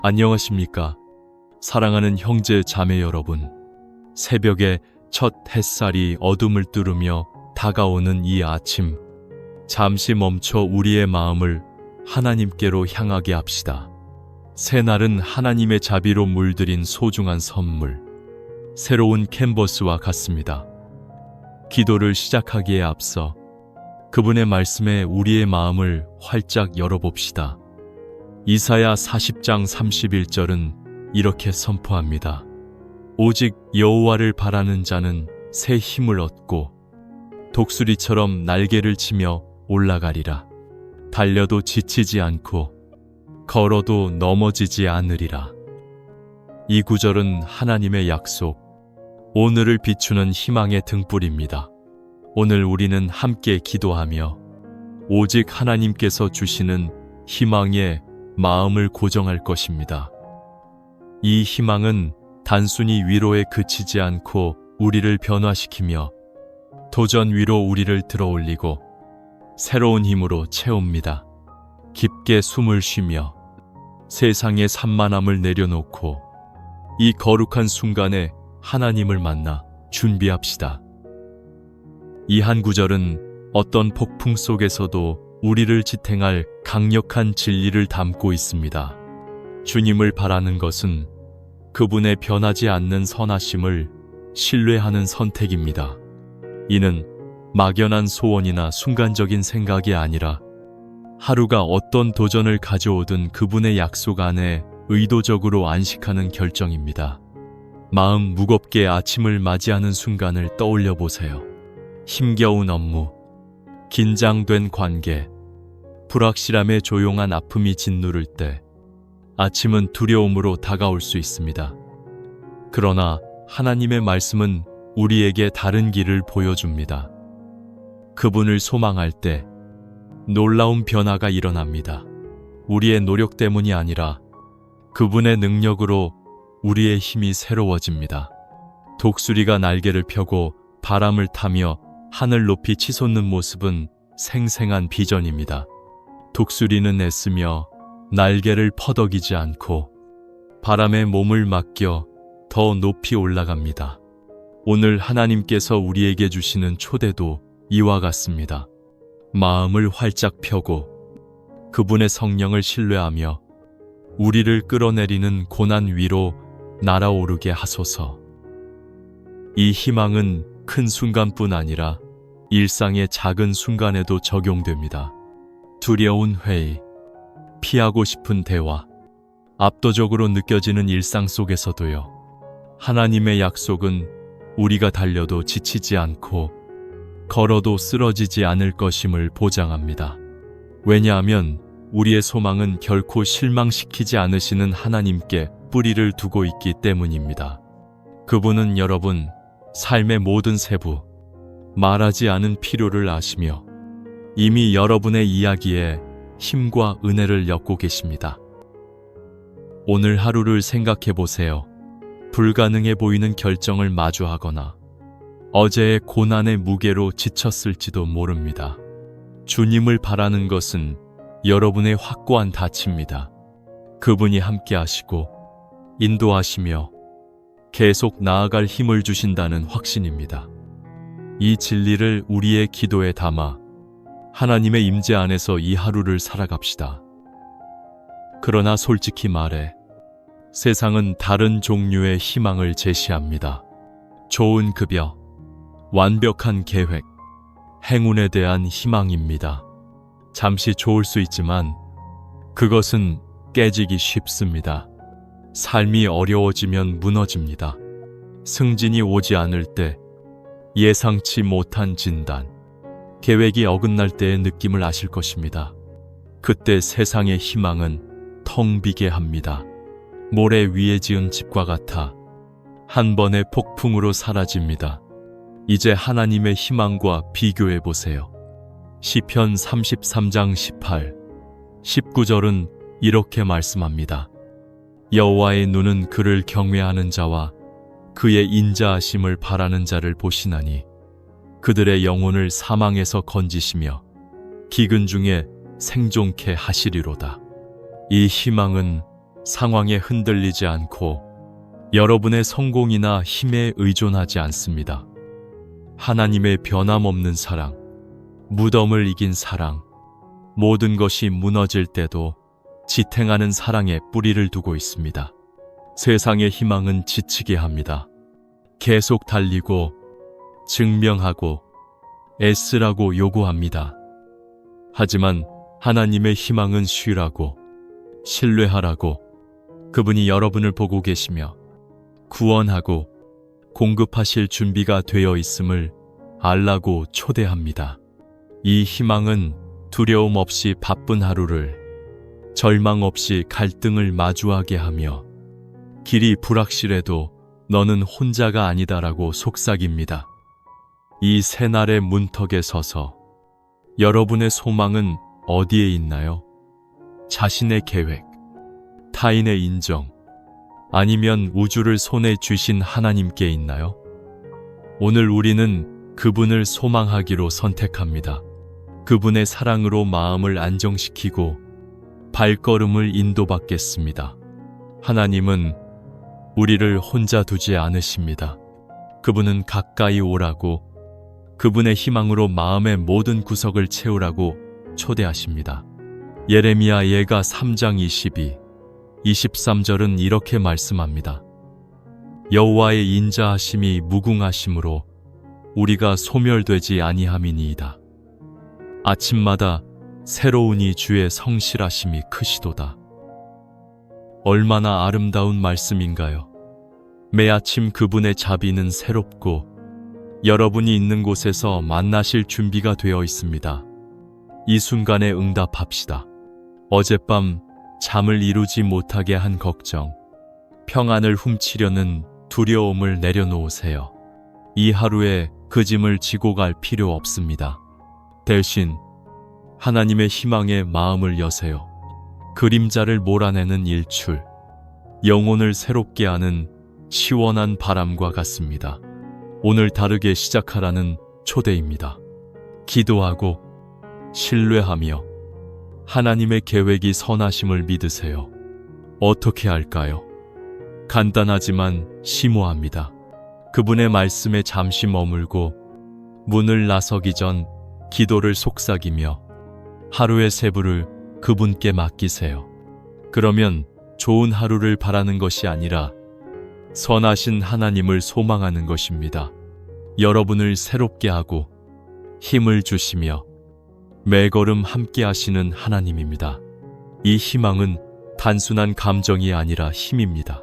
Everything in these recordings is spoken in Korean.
안녕하십니까? 사랑하는 형제 자매 여러분. 새벽에 첫 햇살이 어둠을 뚫으며 다가오는 이 아침, 잠시 멈춰 우리의 마음을 하나님께로 향하게 합시다. 새날은 하나님의 자비로 물들인 소중한 선물, 새로운 캔버스와 같습니다. 기도를 시작하기에 앞서 그분의 말씀에 우리의 마음을 활짝 열어봅시다. 이사야 40장 31절은 이렇게 선포합니다. 오직 여호와를 바라는 자는 새 힘을 얻고 독수리처럼 날개를 치며 올라가리라. 달려도 지치지 않고 걸어도 넘어지지 않으리라. 이 구절은 하나님의 약속, 오늘을 비추는 희망의 등불입니다. 오늘 우리는 함께 기도하며 오직 하나님께서 주시는 희망에 마음을 고정할 것입니다. 이 희망은 단순히 위로에 그치지 않고 우리를 변화시키며 도전 위로 우리를 들어올리고 새로운 힘으로 채웁니다. 깊게 숨을 쉬며 세상의 산만함을 내려놓고 이 거룩한 순간에 하나님을 만나 준비합시다. 이 한 구절은 어떤 폭풍 속에서도 우리를 지탱할 강력한 진리를 담고 있습니다. 주님을 바라는 것은 그분의 변하지 않는 선하심을 신뢰하는 선택입니다. 이는 막연한 소원이나 순간적인 생각이 아니라 하루가 어떤 도전을 가져오든 그분의 약속 안에 의도적으로 안식하는 결정입니다. 마음 무겁게 아침을 맞이하는 순간을 떠올려 보세요. 힘겨운 업무, 긴장된 관계, 불확실함에 조용한 아픔이 짓누를 때 아침은 두려움으로 다가올 수 있습니다. 그러나 하나님의 말씀은 우리에게 다른 길을 보여줍니다. 그분을 소망할 때 놀라운 변화가 일어납니다. 우리의 노력 때문이 아니라 그분의 능력으로 우리의 힘이 새로워집니다. 독수리가 날개를 펴고 바람을 타며 하늘 높이 치솟는 모습은 생생한 비전입니다. 독수리는 애쓰며 날개를 퍼덕이지 않고 바람에 몸을 맡겨 더 높이 올라갑니다. 오늘 하나님께서 우리에게 주시는 초대도 이와 같습니다. 마음을 활짝 펴고 그분의 성령을 신뢰하며 우리를 끌어내리는 고난 위로 날아오르게 하소서. 이 희망은 큰 순간뿐 아니라 일상의 작은 순간에도 적용됩니다. 두려운 회의, 피하고 싶은 대화, 압도적으로 느껴지는 일상 속에서도요. 하나님의 약속은 우리가 달려도 지치지 않고 걸어도 쓰러지지 않을 것임을 보장합니다. 왜냐하면 우리의 소망은 결코 실망시키지 않으시는 하나님께 뿌리를 두고 있기 때문입니다. 그분은 여러분 삶의 모든 세부, 말하지 않은 필요를 아시며 이미 여러분의 이야기에 힘과 은혜를 엮고 계십니다. 오늘 하루를 생각해 보세요. 불가능해 보이는 결정을 마주하거나 어제의 고난의 무게로 지쳤을지도 모릅니다. 주님을 바라는 것은 여러분의 확고한 닻입니다. 그분이 함께 하시고 인도하시며 계속 나아갈 힘을 주신다는 확신입니다. 이 진리를 우리의 기도에 담아 하나님의 임재 안에서 이 하루를 살아갑시다. 그러나 솔직히 말해 세상은 다른 종류의 희망을 제시합니다. 좋은 급여, 완벽한 계획, 행운에 대한 희망입니다. 잠시 좋을 수 있지만 그것은 깨지기 쉽습니다. 삶이 어려워지면 무너집니다. 승진이 오지 않을 때, 예상치 못한 진단, 계획이 어긋날 때의 느낌을 아실 것입니다. 그때 세상의 희망은 텅 비게 합니다. 모래 위에 지은 집과 같아 한 번의 폭풍으로 사라집니다. 이제 하나님의 희망과 비교해 보세요. 시편 33장 18, 19절은 이렇게 말씀합니다. 여호와의 눈은 그를 경외하는 자와 그의 인자하심을 바라는 자를 보시나니 그들의 영혼을 사망에서 건지시며 기근 중에 생존케 하시리로다. 이 희망은 상황에 흔들리지 않고 여러분의 성공이나 힘에 의존하지 않습니다. 하나님의 변함없는 사랑, 무덤을 이긴 사랑, 모든 것이 무너질 때도 지탱하는 사랑에 뿌리를 두고 있습니다. 세상의 희망은 지치게 합니다. 계속 달리고 증명하고 애쓰라고 요구합니다. 하지만 하나님의 희망은 쉬라고, 신뢰하라고, 그분이 여러분을 보고 계시며 구원하고 공급하실 준비가 되어 있음을 알라고 초대합니다. 이 희망은 두려움 없이 바쁜 하루를, 절망 없이 갈등을 마주하게 하며 길이 불확실해도 너는 혼자가 아니다라고 속삭입니다. 이 새날의 문턱에 서서 여러분의 소망은 어디에 있나요? 자신의 계획, 타인의 인정, 아니면 우주를 손에 쥐신 하나님께 있나요? 오늘 우리는 그분을 소망하기로 선택합니다. 그분의 사랑으로 마음을 안정시키고 발걸음을 인도받겠습니다. 하나님은 우리를 혼자 두지 않으십니다. 그분은 가까이 오라고, 그분의 희망으로 마음의 모든 구석을 채우라고 초대하십니다. 예레미야 예가 3장 22, 23절은 이렇게 말씀합니다. 여호와의 인자하심이 무궁하심으로 우리가 소멸되지 아니함이니이다. 아침마다 새로우니 주의 성실하심이 크시도다. 얼마나 아름다운 말씀인가요? 매 아침 그분의 자비는 새롭고 여러분이 있는 곳에서 만나실 준비가 되어 있습니다. 이 순간에 응답합시다. 어젯밤 잠을 이루지 못하게 한 걱정, 평안을 훔치려는 두려움을 내려놓으세요. 이 하루에 그 짐을 지고 갈 필요 없습니다. 대신 하나님의 희망에 마음을 여세요. 그림자를 몰아내는 일출, 영혼을 새롭게 하는 시원한 바람과 같습니다. 오늘 다르게 시작하라는 초대입니다. 기도하고 신뢰하며 하나님의 계획이 선하심을 믿으세요. 어떻게 할까요? 간단하지만 심오합니다. 그분의 말씀에 잠시 머물고 문을 나서기 전 기도를 속삭이며 하루의 세부를 그분께 맡기세요. 그러면 좋은 하루를 바라는 것이 아니라 선하신 하나님을 소망하는 것입니다. 여러분을 새롭게 하고 힘을 주시며 매걸음 함께 하시는 하나님입니다. 이 희망은 단순한 감정이 아니라 힘입니다.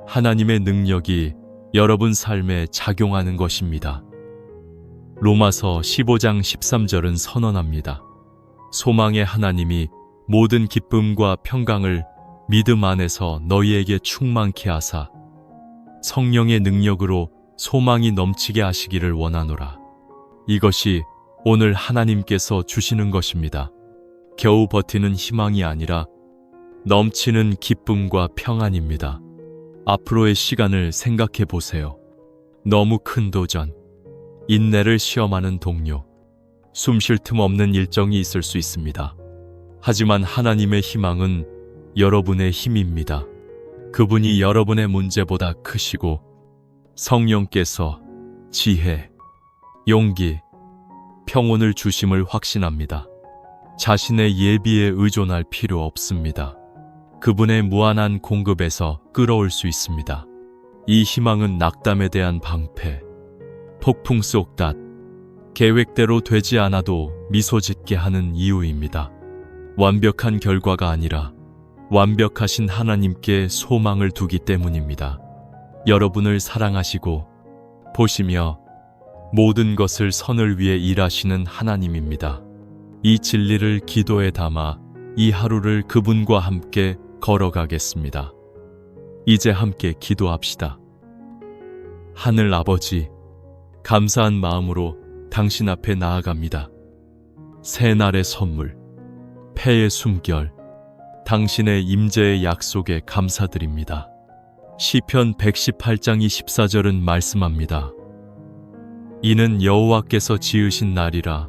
하나님의 능력이 여러분 삶에 작용하는 것입니다. 로마서 15장 13절은 선언합니다. 소망의 하나님이 모든 기쁨과 평강을 믿음 안에서 너희에게 충만케 하사 성령의 능력으로 소망이 넘치게 하시기를 원하노라. 이것이 오늘 하나님께서 주시는 것입니다. 겨우 버티는 희망이 아니라 넘치는 기쁨과 평안입니다. 앞으로의 시간을 생각해 보세요. 너무 큰 도전, 인내를 시험하는 동료, 숨 쉴 틈 없는 일정이 있을 수 있습니다. 하지만 하나님의 희망은 여러분의 힘입니다. 그분이 여러분의 문제보다 크시고 성령께서 지혜, 용기, 평온을 주심을 확신합니다. 자신의 예비에 의존할 필요 없습니다. 그분의 무한한 공급에서 끌어올 수 있습니다. 이 희망은 낙담에 대한 방패, 폭풍 속 닷, 계획대로 되지 않아도 미소 짓게 하는 이유입니다. 완벽한 결과가 아니라 완벽하신 하나님께 소망을 두기 때문입니다. 여러분을 사랑하시고 보시며 모든 것을 선을 위해 일하시는 하나님입니다. 이 진리를 기도에 담아 이 하루를 그분과 함께 걸어가겠습니다. 이제 함께 기도합시다. 하늘 아버지, 감사한 마음으로 당신 앞에 나아갑니다. 새날의 선물, 패의 숨결, 당신의 임재의 약속에 감사드립니다. 시편 118장 24절은 말씀합니다. 이는 여호와께서 지으신 날이라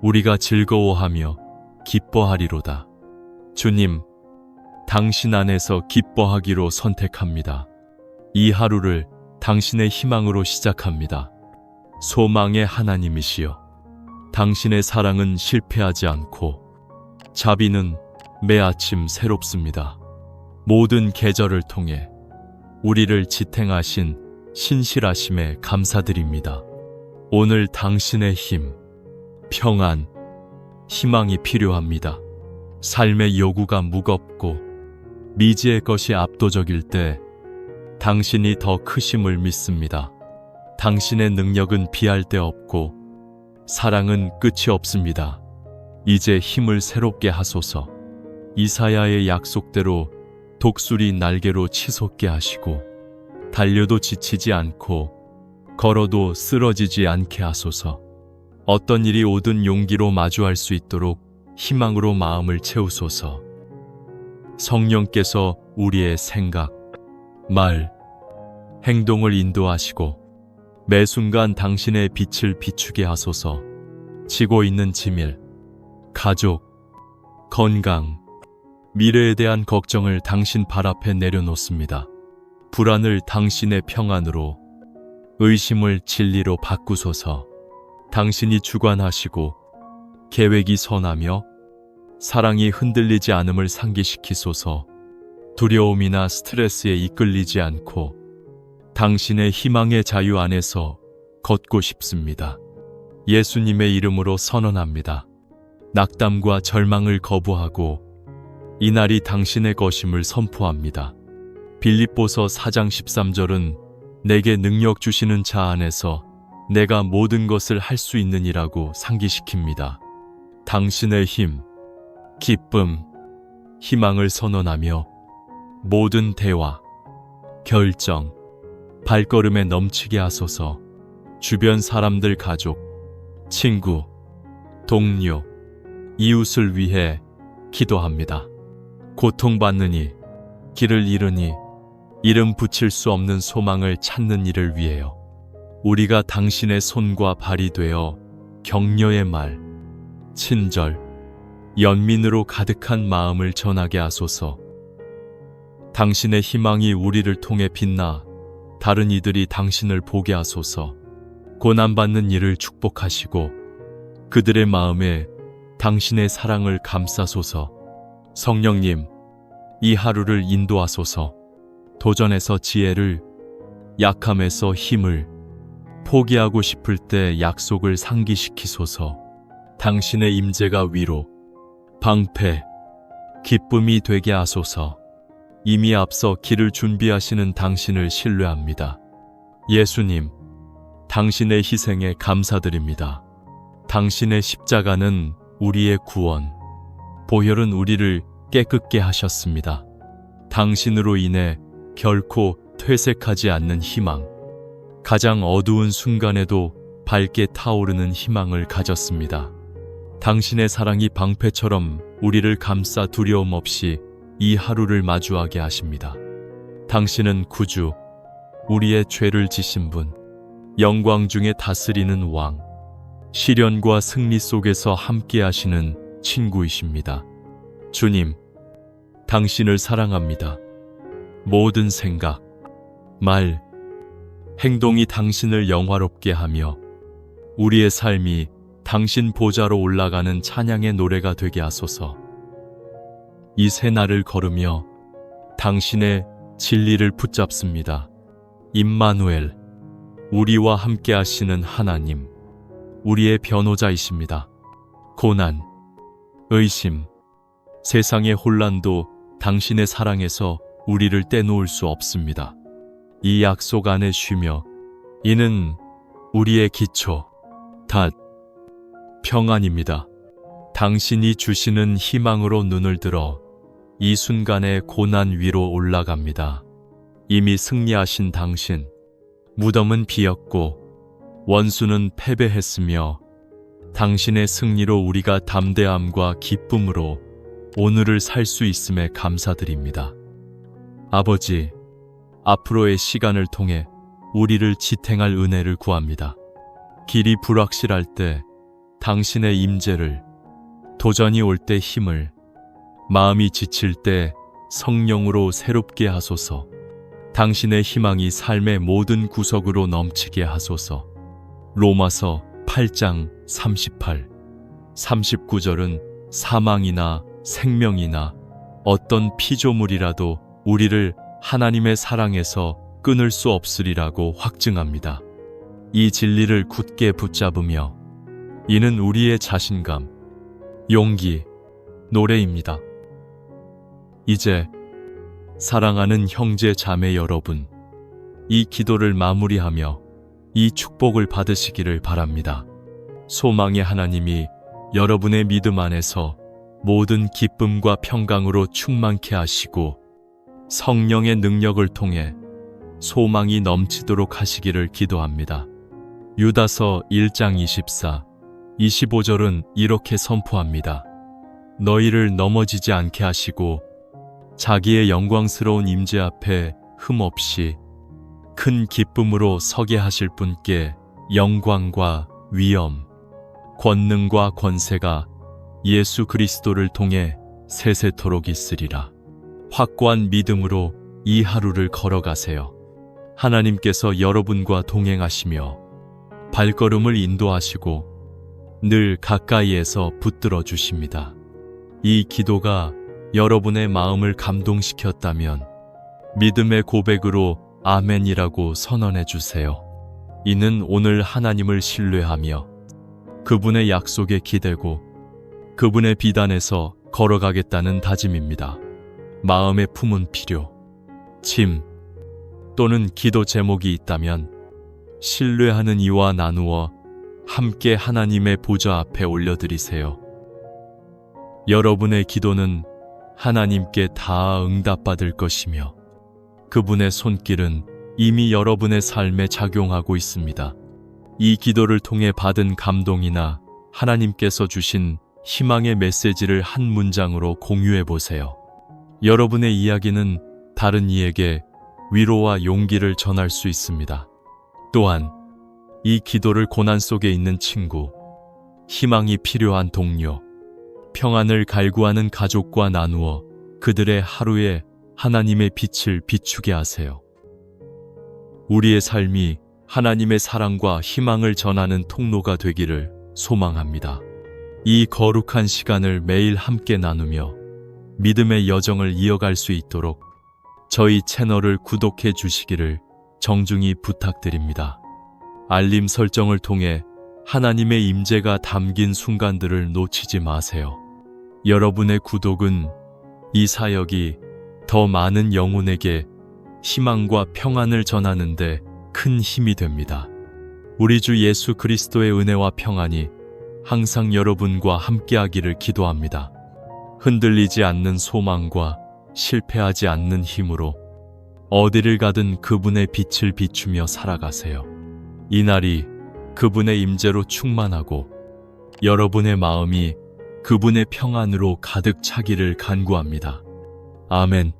우리가 즐거워하며 기뻐하리로다. 주님, 당신 안에서 기뻐하기로 선택합니다. 이 하루를 당신의 희망으로 시작합니다. 소망의 하나님이시여, 당신의 사랑은 실패하지 않고 자비는 매 아침 새롭습니다. 모든 계절을 통해 우리를 지탱하신 신실하심에 감사드립니다. 오늘 당신의 힘, 평안, 희망이 필요합니다. 삶의 요구가 무겁고 미지의 것이 압도적일 때 당신이 더 크심을 믿습니다. 당신의 능력은 비할 데 없고 사랑은 끝이 없습니다. 이제 힘을 새롭게 하소서. 이사야의 약속대로 독수리 날개로 치솟게 하시고 달려도 지치지 않고 걸어도 쓰러지지 않게 하소서. 어떤 일이 오든 용기로 마주할 수 있도록 희망으로 마음을 채우소서. 성령께서 우리의 생각, 말, 행동을 인도하시고 매 순간 당신의 빛을 비추게 하소서. 지고 있는 지밀, 가족, 건강, 미래에 대한 걱정을 당신 발 앞에 내려놓습니다. 불안을 당신의 평안으로, 의심을 진리로 바꾸소서. 당신이 주관하시고 계획이 선하며 사랑이 흔들리지 않음을 상기시키소서. 두려움이나 스트레스에 이끌리지 않고 당신의 희망의 자유 안에서 걷고 싶습니다. 예수님의 이름으로 선언합니다. 낙담과 절망을 거부하고 이날이 당신의 것임을 선포합니다. 빌립보서 4장 13절은 내게 능력 주시는 자 안에서 내가 모든 것을 할 수 있느니라고 상기시킵니다. 당신의 힘, 기쁨, 희망을 선언하며 모든 대화, 결정, 발걸음에 넘치게 하소서. 주변 사람들, 가족, 친구, 동료, 이웃을 위해 기도합니다. 고통받는 이, 길을 잃으니 이름 붙일 수 없는 소망을 찾는 이를 위해요. 우리가 당신의 손과 발이 되어 격려의 말, 친절, 연민으로 가득한 마음을 전하게 하소서. 당신의 희망이 우리를 통해 빛나 다른 이들이 당신을 보게 하소서. 고난받는 이를 축복하시고 그들의 마음에 당신의 사랑을 감싸소서. 성령님, 이 하루를 인도하소서. 도전에서 지혜를, 약함에서 힘을, 포기하고 싶을 때 약속을 상기시키소서. 당신의 임재가 위로, 방패, 기쁨이 되게 하소서. 이미 앞서 길을 준비하시는 당신을 신뢰합니다. 예수님, 당신의 희생에 감사드립니다. 당신의 십자가는 우리의 구원, 보혈은 우리를 깨끗게 하셨습니다. 당신으로 인해 결코 퇴색하지 않는 희망, 가장 어두운 순간에도 밝게 타오르는 희망을 가졌습니다. 당신의 사랑이 방패처럼 우리를 감싸 두려움 없이 이 하루를 마주하게 하십니다. 당신은 구주, 우리의 죄를 지신 분, 영광 중에 다스리는 왕, 시련과 승리 속에서 함께 하시는 친구이십니다. 주님, 당신을 사랑합니다. 모든 생각, 말, 행동이 당신을 영화롭게 하며 우리의 삶이 당신 보좌로 올라가는 찬양의 노래가 되게 하소서. 이 새날을 걸으며 당신의 진리를 붙잡습니다. 임마누엘, 우리와 함께 하시는 하나님, 우리의 변호자이십니다. 고난, 의심, 세상의 혼란도 당신의 사랑에서 우리를 떼놓을 수 없습니다. 이 약속 안에 쉬며 이는 우리의 기초, 닷, 평안입니다. 당신이 주시는 희망으로 눈을 들어 이 순간의 고난 위로 올라갑니다. 이미 승리하신 당신, 무덤은 비었고 원수는 패배했으며 당신의 승리로 우리가 담대함과 기쁨으로 오늘을 살 수 있음에 감사드립니다. 아버지, 앞으로의 시간을 통해 우리를 지탱할 은혜를 구합니다. 길이 불확실할 때 당신의 임재를, 도전이 올 때 힘을, 마음이 지칠 때 성령으로 새롭게 하소서. 당신의 희망이 삶의 모든 구석으로 넘치게 하소서. 로마서 8장 38, 39절은 사망이나 생명이나 어떤 피조물이라도 우리를 하나님의 사랑에서 끊을 수 없으리라고 확증합니다. 이 진리를 굳게 붙잡으며 이는 우리의 자신감, 용기, 노래입니다. 이제 사랑하는 형제 자매 여러분, 이 기도를 마무리하며 이 축복을 받으시기를 바랍니다. 소망의 하나님이 여러분의 믿음 안에서 모든 기쁨과 평강으로 충만케 하시고 성령의 능력을 통해 소망이 넘치도록 하시기를 기도합니다. 유다서 1장 24, 25절은 이렇게 선포합니다. 너희를 넘어지지 않게 하시고 자기의 영광스러운 임재 앞에 흠없이 큰 기쁨으로 서게 하실 분께 영광과 위엄, 권능과 권세가 예수 그리스도를 통해 세세토록 있으리라. 확고한 믿음으로 이 하루를 걸어가세요. 하나님께서 여러분과 동행하시며 발걸음을 인도하시고 늘 가까이에서 붙들어 주십니다. 이 기도가 여러분의 마음을 감동시켰다면 믿음의 고백으로 아멘이라고 선언해 주세요. 이는 오늘 하나님을 신뢰하며 그분의 약속에 기대고 그분의 비단에서 걸어가겠다는 다짐입니다. 마음에 품은 필요, 짐 또는 기도 제목이 있다면 신뢰하는 이와 나누어 함께 하나님의 보좌 앞에 올려드리세요. 여러분의 기도는 하나님께 다 응답받을 것이며 그분의 손길은 이미 여러분의 삶에 작용하고 있습니다. 이 기도를 통해 받은 감동이나 하나님께서 주신 희망의 메시지를 한 문장으로 공유해 보세요. 여러분의 이야기는 다른 이에게 위로와 용기를 전할 수 있습니다. 또한 이 기도를 고난 속에 있는 친구, 희망이 필요한 동료, 평안을 갈구하는 가족과 나누어 그들의 하루에 하나님의 빛을 비추게 하세요. 우리의 삶이 하나님의 사랑과 희망을 전하는 통로가 되기를 소망합니다. 이 거룩한 시간을 매일 함께 나누며 믿음의 여정을 이어갈 수 있도록 저희 채널을 구독해 주시기를 정중히 부탁드립니다. 알림 설정을 통해 하나님의 임재가 담긴 순간들을 놓치지 마세요. 여러분의 구독은 이 사역이 더 많은 영혼에게 희망과 평안을 전하는 데 큰 힘이 됩니다. 우리 주 예수 그리스도의 은혜와 평안이 항상 여러분과 함께하기를 기도합니다. 흔들리지 않는 소망과 실패하지 않는 힘으로 어디를 가든 그분의 빛을 비추며 살아가세요. 이 날이 그분의 임재로 충만하고 여러분의 마음이 그분의 평안으로 가득 차기를 간구합니다. 아멘.